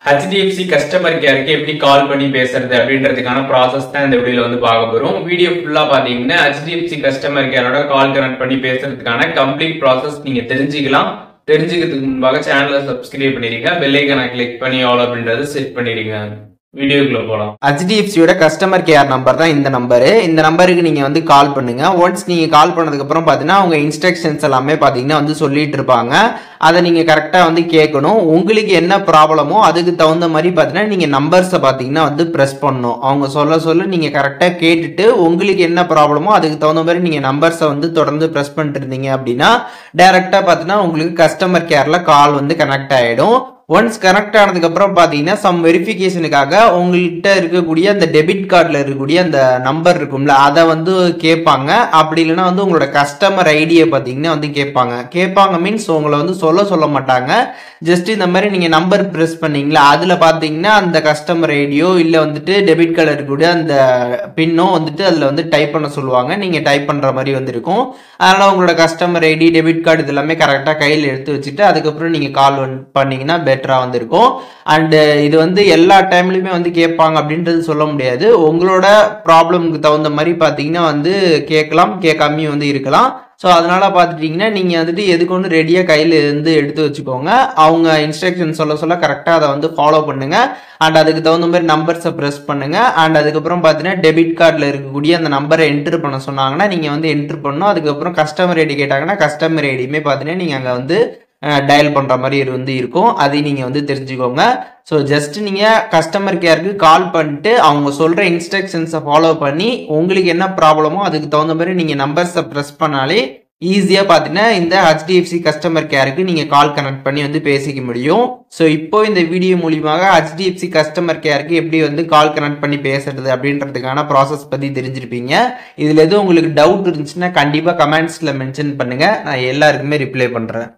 HDFC customer கேருக்கு எப்படி கால் பண்ணி பேசுறது அப்படின்றதுக்கான ப்ராசஸ் தான் இந்த வீடியோல வந்து பார்க்க போறோம். வீடியோ ஃபுல்லா பாத்தீங்கன்னா HDFC கஸ்டமர் கேரோட கால் கனெக்ட் பண்ணி பேசுறதுக்கான கம்ப்ளீட் ப்ராசஸ் நீங்க தெரிஞ்சுக்கலாம். தெரிஞ்சுக்கிறதுக்கு முன்பாக சேனலை சப்ஸ்கிரைப் பண்ணிருங்க, பெல் ஐகானை கிளிக் பண்ணி ஆல் அப்படின்றத செட் பண்ணிருங்க. வீடியோக்குள்ள போலாம். HDFCயோட கஸ்டமர் கேர் நம்பர் தான் இந்த நம்பரு. இந்த நம்பருக்கு நீங்க வந்து கால் பண்ணுங்க. ஒன்ஸ் நீங்க கால் பண்ணதுக்கு அப்புறம் பாத்தீங்கன்னா அவங்க இன்ஸ்ட்ரக்ஷன்ஸ் எல்லாமே பாத்தீங்கன்னா வந்து சொல்லிட்டு இருப்பாங்க. அதை நீங்க கரெக்டா வந்து கேட்கணும். உங்களுக்கு என்ன ப்ராப்ளமோ அதுக்கு தகுந்த மாதிரி பாத்தீங்கன்னா நீங்க நம்பர்ஸை பாத்தீங்கன்னா வந்து பிரஸ் பண்ணணும். அவங்க சொல்ல நீங்க கரெக்டா கேட்டுட்டு உங்களுக்கு என்ன ப்ராப்ளமோ அதுக்கு தகுந்த மாதிரி நீங்க நம்பர்ஸை வந்து தொடர்ந்து பிரஸ் பண்ணிட்டு இருந்தீங்க அப்படின்னா டைரக்டா பாத்தீங்கன்னா உங்களுக்கு கஸ்டமர் கேர்ல கால் வந்து கனெக்ட் ஆயிடும். ஒன்ஸ் கனெக்ட் ஆனதுக்கு அப்புறம் பாத்தீங்கன்னா சம் வெரிஃபிகேஷனுக்காக உங்கள்கிட்ட இருக்கக்கூடிய அந்த டெபிட் கார்டில் இருக்கக்கூடிய அந்த நம்பர் இருக்கும்ல அதை வந்து கேட்பாங்க. அப்படி இல்லைன்னா வந்து உங்களோட கஸ்டமர் ஐடியை பார்த்தீங்கன்னா வந்து கேட்பாங்க மீன்ஸ் உங்களை வந்து சொல்ல மாட்டாங்க. ஜஸ்ட் இந்த மாதிரி நீங்க நம்பர் ப்ரெஸ் பண்ணீங்களா அதுல பாத்தீங்கன்னா அந்த கஸ்டமர் ஐடியோ இல்லை வந்துட்டு டெபிட் கார்டு இருக்கக்கூடிய அந்த பின்னோ வந்துட்டு அதுல வந்து டைப் பண்ண சொல்லுவாங்க. நீங்க டைப் பண்ற மாதிரி வந்து இருக்கும். அதனால உங்களோட கஸ்டமர் ஐடி டெபிட் கார்டு இது எல்லாமே கரெக்டா கையில் எடுத்து வச்சுட்டு அதுக்கப்புறம் நீங்க கால் பண்ணீங்கன்னா பெட்டரா வந்து இருக்கும். அண்ட் இது வந்து எல்லா டைம்லயுமே வந்து கேட்பாங்க அப்படின்றது சொல்ல முடியாது. உங்களோட ப்ராப்ளம்க்கு தகுந்த மாதிரி பாத்தீங்கன்னா வந்து கேட்கலாம், கேட்காமையும் வந்து இருக்கலாம். ஸோ அதனால பார்த்துட்டிங்கன்னா நீங்கள் வந்துட்டு எதுக்கு ஒன்று ரெடியாக கையில் இருந்து எடுத்து வச்சுக்கோங்க. அவங்க இன்ஸ்ட்ரக்ஷன் சொல்ல கரெக்டாக அதை வந்து ஃபாலோ பண்ணுங்க. அண்ட் அதுக்கு தகுந்த மாதிரி நம்பர்ஸை ப்ரெஸ் பண்ணுங்க. அண்ட் அதுக்கப்புறம் பார்த்தீங்கன்னா டெபிட் கார்டில் இருக்கக்கூடிய அந்த நம்பரை என்ட்ரு பண்ண சொன்னாங்கன்னா நீங்கள் வந்து என்ட்ரு பண்ணணும். அதுக்கப்புறம் கஸ்டமர் ஐடி கேட்டாங்கன்னா கஸ்டமர் ஐடியுமே பார்த்தீங்கன்னா நீங்கள் அங்கே வந்து டயல் பண்ணுற மாதிரி வந்து இருக்கும். அதையும் நீங்கள் வந்து தெரிஞ்சுக்கோங்க. ஸோ ஜஸ்ட் நீங்கள் கஸ்டமர் கேருக்கு கால் பண்ணிட்டு அவங்க சொல்கிற இன்ஸ்ட்ரக்ஷன்ஸை ஃபாலோ பண்ணி உங்களுக்கு என்ன ப்ராப்ளமோ அதுக்கு தகுந்த மாதிரி நீங்கள் நம்பர்ஸை ப்ரெஸ் பண்ணாலே ஈஸியாக பார்த்தீங்கன்னா இந்த HDFC கஸ்டமர் கேருக்கு நீங்கள் கால் கனெக்ட் பண்ணி வந்து பேசிக்க முடியும். ஸோ இப்போ இந்த வீடியோ மூலியமாக HDFC கஸ்டமர் கேருக்கு எப்படி வந்து கால் கனெக்ட் பண்ணி பேசுறது அப்படின்றதுக்கான ப்ராசஸ் பற்றி தெரிஞ்சிருப்பீங்க. இதில் எதுவும் உங்களுக்கு டவுட் இருந்துச்சுன்னா கண்டிப்பாக கமெண்ட்ஸில் மென்ஷன் பண்ணுங்கள். நான் எல்லாருக்குமே ரிப்ளை பண்ணுறேன்.